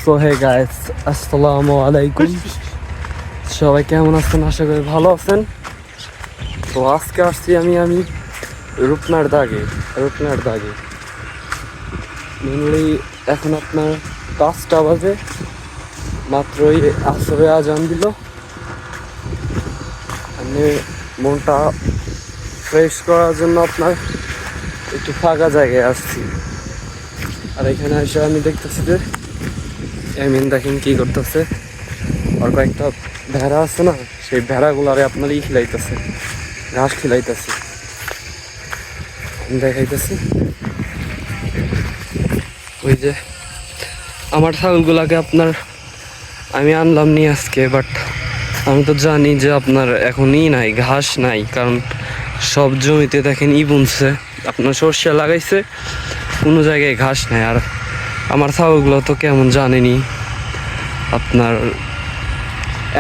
So hey guys, আসসালামু আলাইকুম। সবাই কেমন আছেন? আশা করি ভালো আছেন। তো আজকে আসছি আমি রূপনার দাগে মেনলি এখন আপনার 5টা বাজে, মাত্রই আসরে আজান দিল। আমি মনটা ফ্রেশ করার জন্য আপনার একটু ফাঁকা জায়গায় আসছি। আর এখানে এসে আমি দেখতেছি যে এমিন দেখেন কি করতেছে। আর কয়েকটা ভেড়া আছে না, সেই ভেড়াগুলারে আপনার খিলাইতেছে, ঘাস খিলাইতেছে। দেখাইতেছি ওই যে আমার ছাগলগুলাকে আপনার আমি আনলাম নি আজকে, বাট আমি তো জানি যে আপনার এখনই নাই, ঘাস নাই, কারণ সব জমিতে দেখেন বুনছে, আপনার সর্ষে লাগাইছে, কোনো জায়গায় ঘাস নাই। আর আমার ছাগলগুলো তো কেমন জানেনি, আপনার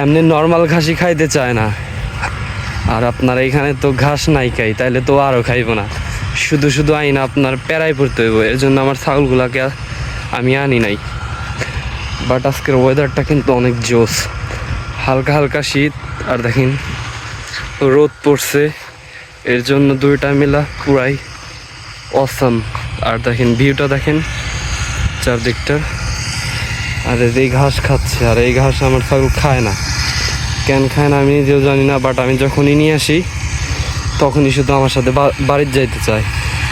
এমনি নর্মাল ঘাসই খাইতে চায় না। আর আপনার এইখানে তো ঘাস নাই খাই, তাইলে তো আরও খাইব না, শুধু শুধু আইনা আপনার প্যারাই পড়তে হইব। এর জন্য আমার ছাগলগুলাকে আমি আনি নাই। বাট আজকের ওয়েদারটা কিন্তু অনেক জোস, হালকা হালকা শীত, আর দেখেন রোদ পড়ছে, এর জন্য দুইটা মিলা পুরাই অসাম। আর দেখেন ভিউটা দেখেন চারদিকটা, আর এই ঘাস খাচ্ছে। আর এই ঘাস আমার ছাগল খায় না, কেন খায় না আমি নিজেও জানি না। বাট আমি যখনই নিয়ে আসি তখনই শুধু আমার সাথে বাড়ির যাইতে চায়।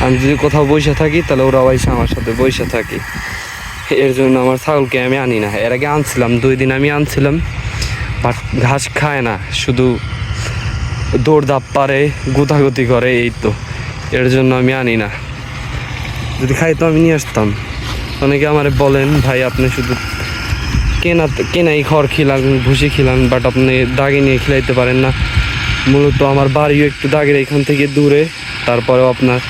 আমি যদি কোথাও বসে থাকি তাহলে ওরাও এসে আমার সাথে বসে থাকি। এর জন্য আমার ছাগলকে আমি আনি না। এর আগে আনছিলাম, 2 দিন আমি আনছিলাম, বাট ঘাস খায় না, শুধু দৌড়দাপ পারে, গুতাগুতি করে, এই তো। এর জন্য আমি আনি না। যদি খাইতো আমি নিয়ে আসতাম। অনেকে আমার বলেন, ভাই আপনি শুধু কেনাই খড় খিলান, ভুসি খিলান, বাট আপনি দাগে নিয়ে খিলাইতে পারেন না। মূলত আমার বাড়িও একটু দাগের এখান থেকে দূরে, তারপরেও আপনার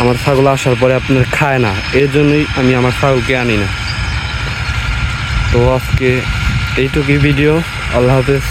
আমার ছাগল আসার পরে আপনার খায় না, এর জন্যই আমি আমার ছাগলকে আনি না। তো আজকে এইটুকুই ভিডিও। আল্লাহ হাফেজ।